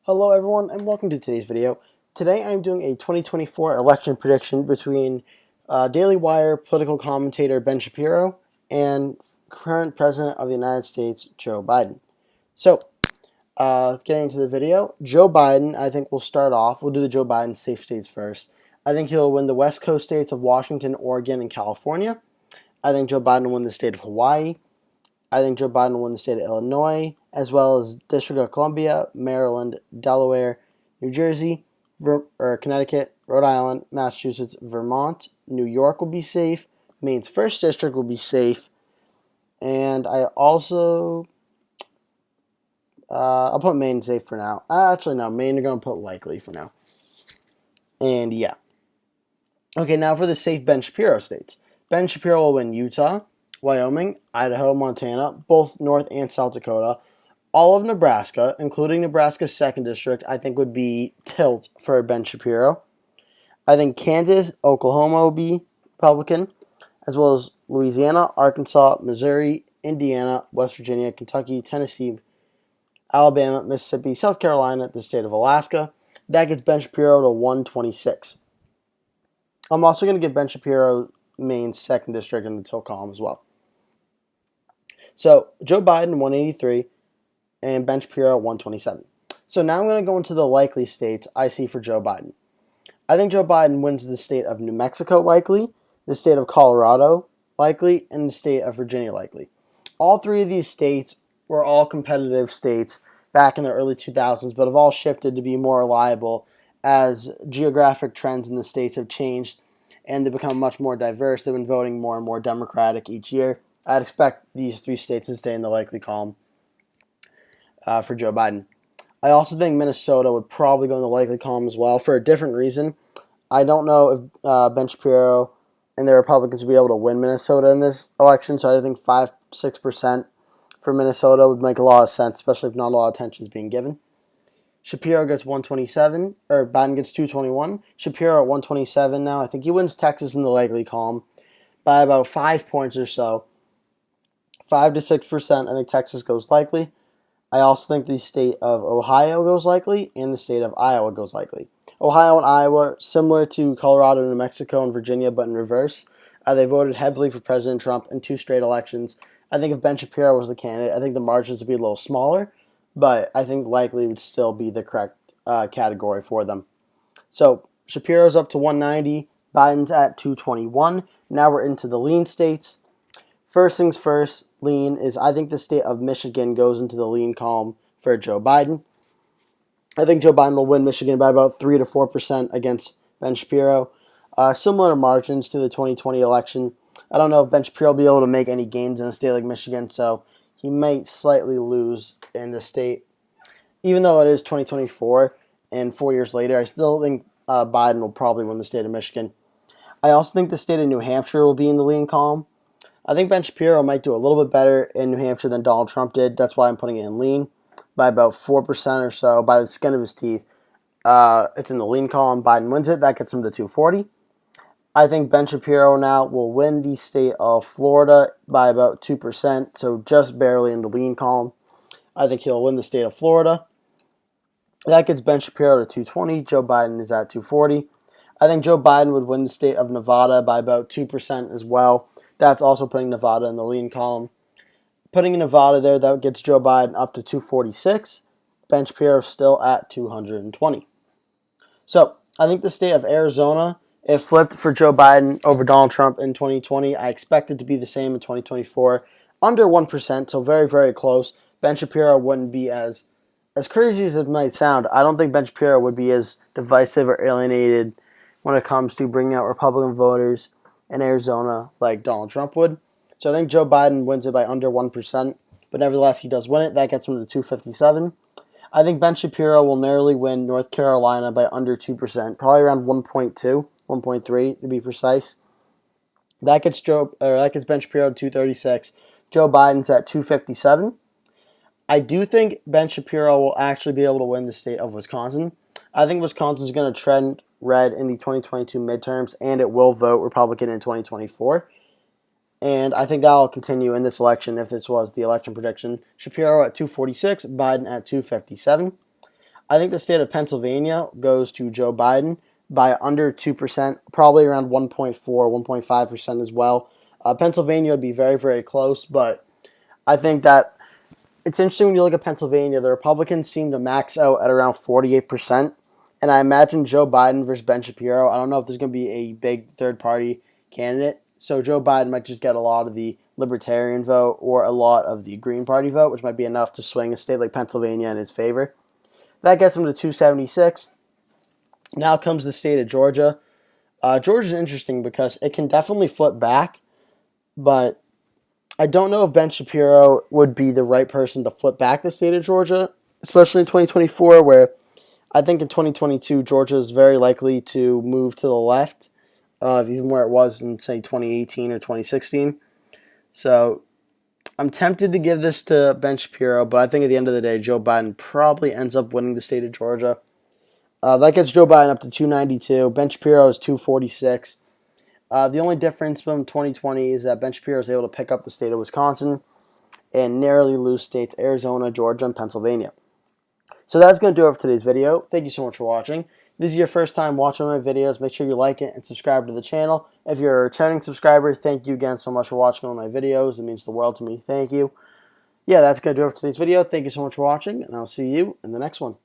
Hello everyone and welcome to today's video. Today I'm doing a 2024 election prediction between Daily Wire political commentator Ben Shapiro and current President of the United States, Joe Biden. So, let's get into the video. Joe Biden, I think we'll do the Joe Biden safe states first. I think he'll win the West Coast states of Washington, Oregon, and California. I think Joe Biden will win the state of Hawaii. I think Joe Biden will win the state of Illinois, as well as District of Columbia, Maryland, Delaware, New Jersey, Connecticut, Rhode Island, Massachusetts, Vermont. New York will be safe. Maine's 1st District will be safe. And I also... I'll put Maine safe for now. Actually, no. Maine are going to put likely for now. And yeah. Okay, now for the safe Ben Shapiro states. Ben Shapiro will win Utah, Wyoming, Idaho, Montana, both North and South Dakota, all of Nebraska, including Nebraska's 2nd District, I think would be tilt for Ben Shapiro. I think Kansas, Oklahoma will be Republican, as well as Louisiana, Arkansas, Missouri, Indiana, West Virginia, Kentucky, Tennessee, Alabama, Mississippi, South Carolina, the state of Alaska. That gets Ben Shapiro to 126. I'm also going to give Ben Shapiro Maine's 2nd District in the tilt column as well. So, Joe Biden, 183, and Ben Shapiro, 127. So now I'm going to go into the likely states I see for Joe Biden. I think Joe Biden wins the state of New Mexico likely, the state of Colorado likely, and the state of Virginia likely. All three of these states were all competitive states back in the early 2000s, but have all shifted to be more reliable as geographic trends in the states have changed and they become much more diverse. They've been voting more and more Democratic each year. I'd expect these 3 states to stay in the likely column for Joe Biden. I also think Minnesota would probably go in the likely column as well for a different reason. I don't know if Ben Shapiro and the Republicans would be able to win Minnesota in this election, so I think 5-6% for Minnesota would make a lot of sense, especially if not a lot of attention is being given. Shapiro gets 127, or Biden gets 221. Shapiro at 127 now. I think he wins Texas in the likely column by about 5 points or so. 5 to 6%, I think Texas goes likely. I also think the state of Ohio goes likely, and the state of Iowa goes likely. Ohio and Iowa, similar to Colorado, New Mexico, and Virginia, but in reverse. They voted heavily for President Trump in 2 straight elections. I think if Ben Shapiro was the candidate, I think the margins would be a little smaller, but I think likely would still be the correct category for them. So Shapiro's up to 190, Biden's at 221. Now we're into the lean states. First things first, lean is I think the state of Michigan goes into the lean column for Joe Biden. I think Joe Biden will win Michigan by about 3 to 4% against Ben Shapiro. Similar margins to the 2020 election. I don't know if Ben Shapiro will be able to make any gains in a state like Michigan, so he might slightly lose in the state. Even though it is 2024 and 4 years later, I still think Biden will probably win the state of Michigan. I also think the state of New Hampshire will be in the lean column. I think Ben Shapiro might do a little bit better in New Hampshire than Donald Trump did. That's why I'm putting it in lean by about 4% or so by the skin of his teeth. It's in the lean column. Biden wins it. That gets him to 240. I think Ben Shapiro now will win the state of Florida by about 2%, so just barely in the lean column. I think he'll win the state of Florida. That gets Ben Shapiro to 220. Joe Biden is at 240. I think Joe Biden would win the state of Nevada by about 2% as well. That's also putting Nevada in the lean column. Putting Nevada there, that gets Joe Biden up to 246. Ben Shapiro still at 220. So, I think the state of Arizona, it flipped for Joe Biden over Donald Trump in 2020. I expect it to be the same in 2024. Under 1%, so very, very close. Ben Shapiro wouldn't be as crazy as it might sound. I don't think Ben Shapiro would be as divisive or alienated when it comes to bringing out Republican voters in Arizona like Donald Trump would. So I think Joe Biden wins it by under 1%, but nevertheless he does win it. That gets him to 257. I think Ben Shapiro will narrowly win North Carolina by under 2%, probably around 1.2, 1.3 to be precise. That gets Ben Shapiro to 236. Joe Biden's at 257. I do think Ben Shapiro will actually be able to win the state of Wisconsin. I think Wisconsin's going to trend red in the 2022 midterms, and it will vote Republican in 2024. And I think that will continue in this election if this was the election prediction. Shapiro at 246, Biden at 257. I think the state of Pennsylvania goes to Joe Biden by under 2%, probably around 1.4, 1.5% as well. Pennsylvania would be very, very close, but I think that it's interesting when you look at Pennsylvania. The Republicans seem to max out at around 48%. And I imagine Joe Biden versus Ben Shapiro. I don't know if there's going to be a big third-party candidate. So Joe Biden might just get a lot of the Libertarian vote or a lot of the Green Party vote, which might be enough to swing a state like Pennsylvania in his favor. That gets him to 276. Now comes the state of Georgia. Georgia's interesting because it can definitely flip back, but I don't know if Ben Shapiro would be the right person to flip back the state of Georgia, especially in 2024, where I think in 2022, Georgia is very likely to move to the left, even where it was in, say, 2018 or 2016. So I'm tempted to give this to Ben Shapiro, but I think at the end of the day, Joe Biden probably ends up winning the state of Georgia. That gets Joe Biden up to 292. Ben Shapiro is 246. The only difference from 2020 is that Ben Shapiro is able to pick up the state of Wisconsin and narrowly lose states Arizona, Georgia, and Pennsylvania. So that's going to do it for today's video. Thank you so much for watching. If this is your first time watching my videos, make sure you like it and subscribe to the channel. If you're a returning subscriber, thank you again so much for watching all my videos. It means the world to me. Thank you. Yeah, that's going to do it for today's video. Thank you so much for watching, and I'll see you in the next one.